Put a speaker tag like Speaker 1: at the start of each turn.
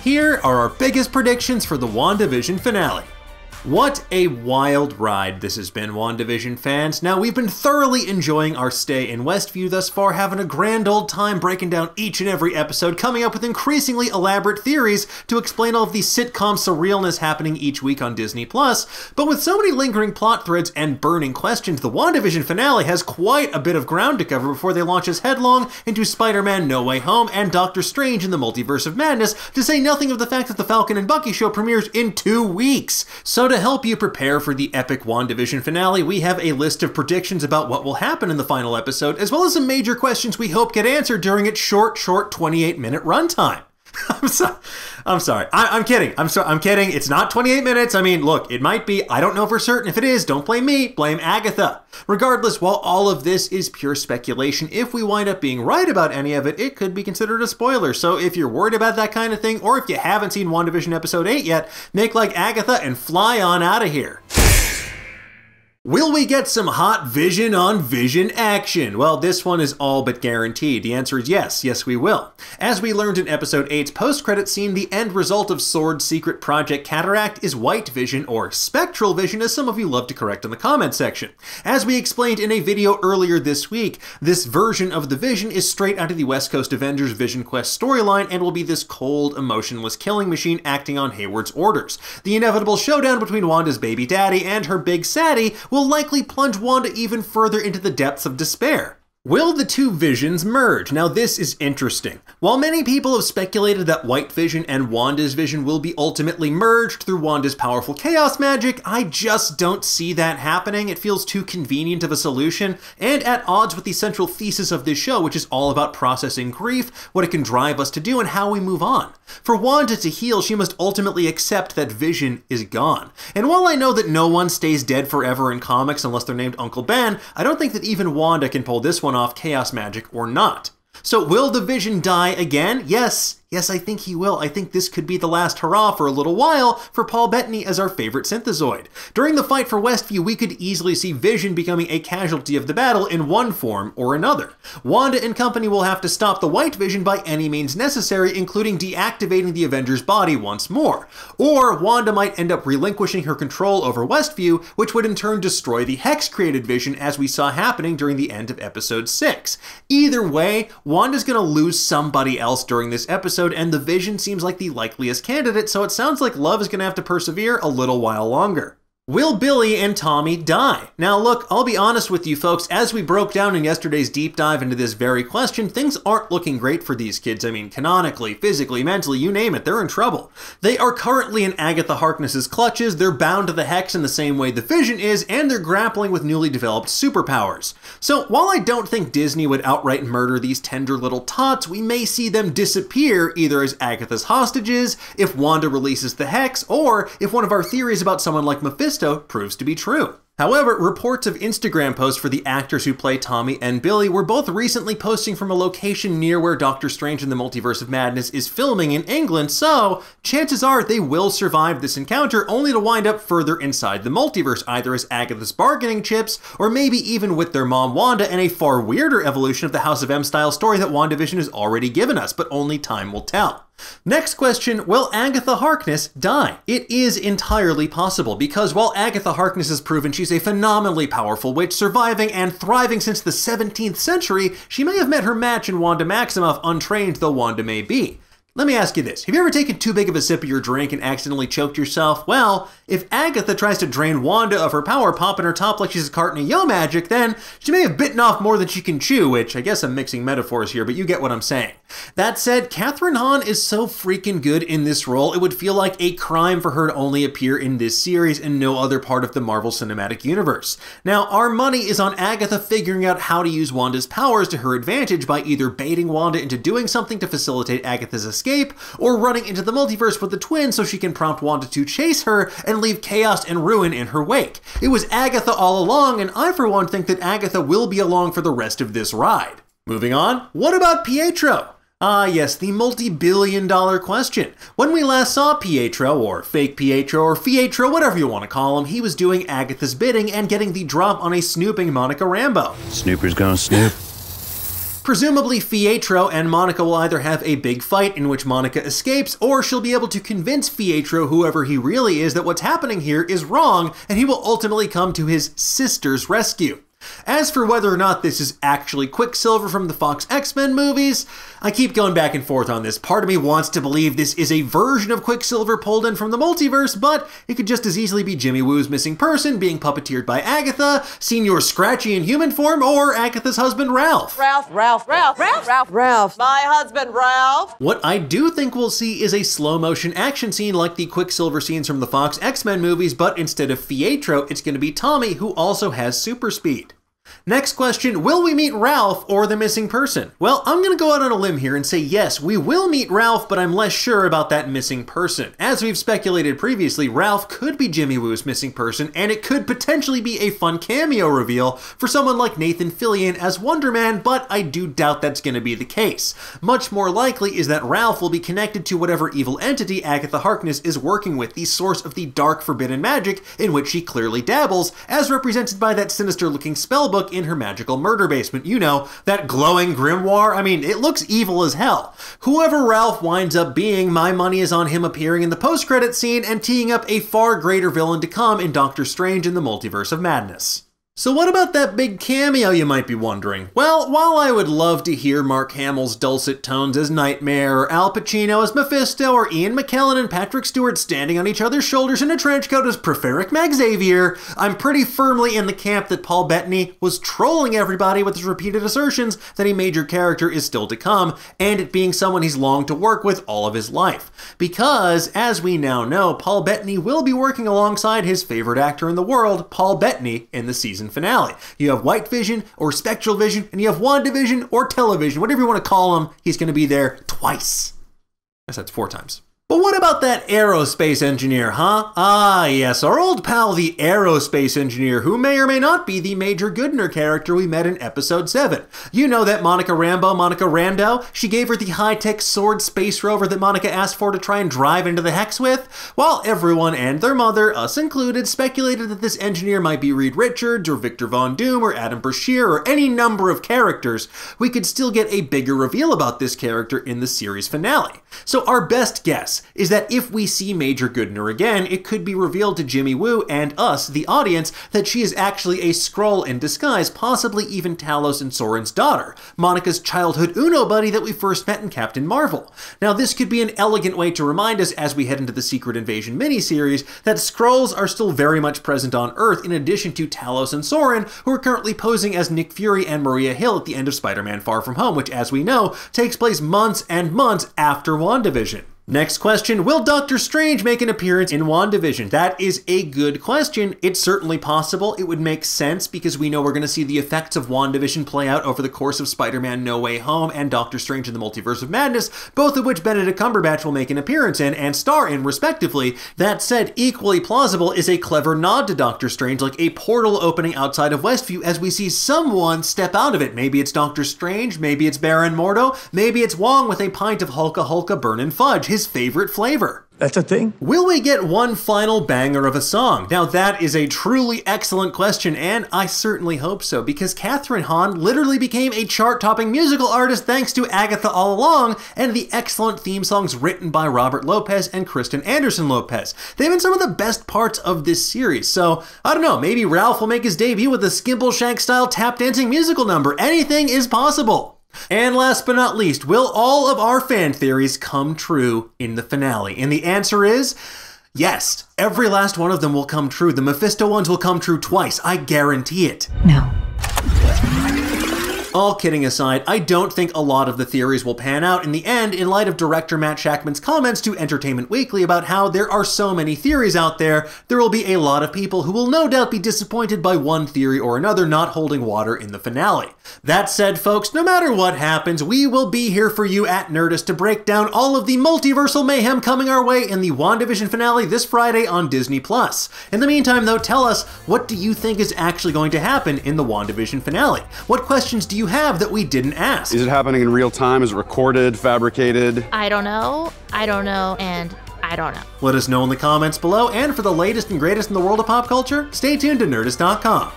Speaker 1: Here are our biggest predictions for the WandaVision finale. What a wild ride this has been, WandaVision fans. Now, we've been thoroughly enjoying our stay in Westview thus far, having a grand old time breaking down each and every episode, coming up with increasingly elaborate theories to explain all of the sitcom surrealness happening each week on Disney+. But with so many lingering plot threads and burning questions, the WandaVision finale has quite a bit of ground to cover before they launch us headlong into Spider-Man No Way Home and Doctor Strange in the Multiverse of Madness, to say nothing of the fact that the Falcon and Bucky show premieres in 2 weeks. So to help you prepare for the epic WandaVision finale, we have a list of predictions about what will happen in the final episode, as well as some major questions we hope get answered during its short 28-minute runtime. I'm sorry. I'm kidding. I'm kidding. It's not 28 minutes. I mean, look, it might be. I don't know for certain. If it is, don't blame me. Blame Agatha. Regardless, while all of this is pure speculation, if we wind up being right about any of it, it could be considered a spoiler. So if you're worried about that kind of thing, or if you haven't seen WandaVision episode 8 yet, make like Agatha and fly on out of here. Will we get some hot Vision on Vision action? Well, this one is all but guaranteed. The answer is yes. Yes, we will. As we learned in episode 8's post-credit scene, the end result of S.W.O.R.D's secret Project Cataract is white vision, or spectral vision, as some of you love to correct in the comment section. As we explained in a video earlier this week, this version of the Vision is straight out of the West Coast Avengers Vision Quest storyline and will be this cold, emotionless killing machine acting on Hayward's orders. The inevitable showdown between Wanda's baby daddy and her big saddie will likely plunge Wanda even further into the depths of despair. Will the two visions merge? Now this is interesting. While many people have speculated that White Vision and Wanda's vision will be ultimately merged through Wanda's powerful chaos magic, I just don't see that happening. It feels too convenient of a solution, and at odds with the central thesis of this show, which is all about processing grief, what it can drive us to do, and how we move on. For Wanda to heal, she must ultimately accept that Vision is gone. And while I know that no one stays dead forever in comics unless they're named Uncle Ben, I don't think that even Wanda can pull this one off, chaos magic or not. So will the Vision die again? Yes, I think he will. I think this could be the last hurrah for a little while for Paul Bettany as our favorite synthezoid. During the fight for Westview, we could easily see Vision becoming a casualty of the battle in one form or another. Wanda and company will have to stop the White Vision by any means necessary, including deactivating the Avenger's body once more. Or Wanda might end up relinquishing her control over Westview, which would in turn destroy the Hex-created Vision, as we saw happening during the end of episode 6. Either way, Wanda's gonna lose somebody else during this episode, and the Vision seems like the likeliest candidate, so it sounds like Love is going to have to persevere a little while longer. Will Billy and Tommy die? Now look, I'll be honest with you folks, as we broke down in yesterday's deep dive into this very question, things aren't looking great for these kids. I mean, canonically, physically, mentally, you name it, they're in trouble. They are currently in Agatha Harkness's clutches, they're bound to the Hex in the same way the Vision is, and they're grappling with newly developed superpowers. So while I don't think Disney would outright murder these tender little tots, we may see them disappear either as Agatha's hostages, if Wanda releases the Hex, or if one of our theories about someone like Mephisto proves to be true. However, reports of Instagram posts for the actors who play Tommy and Billy were both recently posting from a location near where Doctor Strange in the Multiverse of Madness is filming in England, so chances are they will survive this encounter, only to wind up further inside the multiverse, either as Agatha's bargaining chips, or maybe even with their mom Wanda in a far weirder evolution of the House of M style story that WandaVision has already given us, but only time will tell. Next question, will Agatha Harkness die? It is entirely possible, because while Agatha Harkness has proven she's a phenomenally powerful witch, surviving and thriving since the 17th century, she may have met her match in Wanda Maximoff, untrained though Wanda may be. Let me ask you this, have you ever taken too big of a sip of your drink and accidentally choked yourself? Well, if Agatha tries to drain Wanda of her power, popping her top like she's a carton of Yo Magic, then she may have bitten off more than she can chew, which I guess I'm mixing metaphors here, but you get what I'm saying. That said, Kathryn Hahn is so freaking good in this role, it would feel like a crime for her to only appear in this series and no other part of the Marvel Cinematic Universe. Now, our money is on Agatha figuring out how to use Wanda's powers to her advantage by either baiting Wanda into doing something to facilitate Agatha's escape, or running into the multiverse with the twins so she can prompt Wanda to chase her and leave chaos and ruin in her wake. It was Agatha all along, and I for one think that Agatha will be along for the rest of this ride. Moving on, what about Pietro? Ah yes, the multi-billion-dollar question. When we last saw Pietro, or fake Pietro, or Fietro, whatever you want to call him, he was doing Agatha's bidding and getting the drop on a snooping Monica Rambeau.
Speaker 2: Snoopers gonna snoop.
Speaker 1: Presumably Pietro and Monica will either have a big fight in which Monica escapes, or she'll be able to convince Pietro, whoever he really is, that what's happening here is wrong, and he will ultimately come to his sister's rescue. As for whether or not this is actually Quicksilver from the Fox X-Men movies, I keep going back and forth on this. Part of me wants to believe this is a version of Quicksilver pulled in from the multiverse, but it could just as easily be Jimmy Woo's missing person being puppeteered by Agatha, Senior Scratchy in human form, or Agatha's husband Ralph.
Speaker 2: Ralph, my husband Ralph.
Speaker 1: What I do think we'll see is a slow-motion action scene like the Quicksilver scenes from the Fox X-Men movies, but instead of Pietro, it's going to be Tommy, who also has super speed. Next question, will we meet Ralph or the missing person? Well, I'm going to go out on a limb here and say yes, we will meet Ralph, but I'm less sure about that missing person. As we've speculated previously, Ralph could be Jimmy Woo's missing person, and it could potentially be a fun cameo reveal for someone like Nathan Fillion as Wonder Man, but I do doubt that's going to be the case. Much more likely is that Ralph will be connected to whatever evil entity Agatha Harkness is working with, the source of the dark forbidden magic in which she clearly dabbles, as represented by that sinister-looking spellbook in her magical murder basement. You know, that glowing grimoire? I mean, it looks evil as hell. Whoever Ralph winds up being, my money is on him appearing in the post-credit scene and teeing up a far greater villain to come in Doctor Strange in the Multiverse of Madness. So what about that big cameo, you might be wondering? Well, while I would love to hear Mark Hamill's dulcet tones as Nightmare, or Al Pacino as Mephisto, or Ian McKellen and Patrick Stewart standing on each other's shoulders in a trench coat as Professor Xavier, I'm pretty firmly in the camp that Paul Bettany was trolling everybody with his repeated assertions that a major character is still to come, and it being someone he's longed to work with all of his life. Because, as we now know, Paul Bettany will be working alongside his favorite actor in the world, Paul Bettany, in the season finale. You have White Vision or Spectral Vision, and you have WandaVision or Television, whatever you want to call him, he's going to be there twice. I guess that's 4 times. But what about that Aerospace Engineer, huh? Ah, yes, our old pal, the Aerospace Engineer, who may or may not be the Major Goodner character we met in Episode 7. You know that Monica Rando? She gave her the high-tech sword space rover that Monica asked for to try and drive into the Hex with? While everyone and their mother, us included, speculated that this engineer might be Reed Richards, or Victor Von Doom, or Adam Brashear, or any number of characters, we could still get a bigger reveal about this character in the series finale. So our best guess is that if we see Major Goodner again, it could be revealed to Jimmy Woo and us, the audience, that she is actually a Skrull in disguise, possibly even Talos and Soren's daughter, Monica's childhood Uno buddy that we first met in Captain Marvel. Now this could be an elegant way to remind us as we head into the Secret Invasion miniseries that Skrulls are still very much present on Earth in addition to Talos and Soren, who are currently posing as Nick Fury and Maria Hill at the end of Spider-Man Far From Home, which as we know, takes place months and months after WandaVision. Next question, will Doctor Strange make an appearance in WandaVision? That is a good question. It's certainly possible. It would make sense because we know we're going to see the effects of WandaVision play out over the course of Spider-Man No Way Home and Doctor Strange in the Multiverse of Madness, both of which Benedict Cumberbatch will make an appearance in and star in, respectively. That said, equally plausible is a clever nod to Doctor Strange, like a portal opening outside of Westview as we see someone step out of it. Maybe it's Doctor Strange, maybe it's Baron Mordo, maybe it's Wong with a pint of Hulka Hulka Burnin' Fudge, his favorite flavor.
Speaker 3: That's a thing?
Speaker 1: Will we get one final banger of a song? Now that is a truly excellent question, and I certainly hope so, because Catherine Hahn literally became a chart-topping musical artist thanks to Agatha All Along and the excellent theme songs written by Robert Lopez and Kristen Anderson Lopez. They've been some of the best parts of this series, so I don't know, maybe Ralph will make his debut with a Skimbleshank-style tap-dancing musical number. Anything is possible. And last but not least, will all of our fan theories come true in the finale? And the answer is yes. Every last one of them will come true. The Mephisto ones will come true twice. I guarantee it.
Speaker 4: No.
Speaker 1: All kidding aside, I don't think a lot of the theories will pan out in the end in light of director Matt Shakman's comments to Entertainment Weekly about how there are so many theories out there, there will be a lot of people who will no doubt be disappointed by one theory or another not holding water in the finale. That said, folks, no matter what happens, we will be here for you at Nerdist to break down all of the multiversal mayhem coming our way in the WandaVision finale this Friday on Disney+. In the meantime, though, tell us, what do you think is actually going to happen in the WandaVision finale? What questions do you have that we didn't ask?
Speaker 5: Is it happening in real time? Is it recorded, fabricated?
Speaker 4: I don't know, and I don't know.
Speaker 1: Let us know in the comments below, and for the latest and greatest in the world of pop culture, stay tuned to Nerdist.com.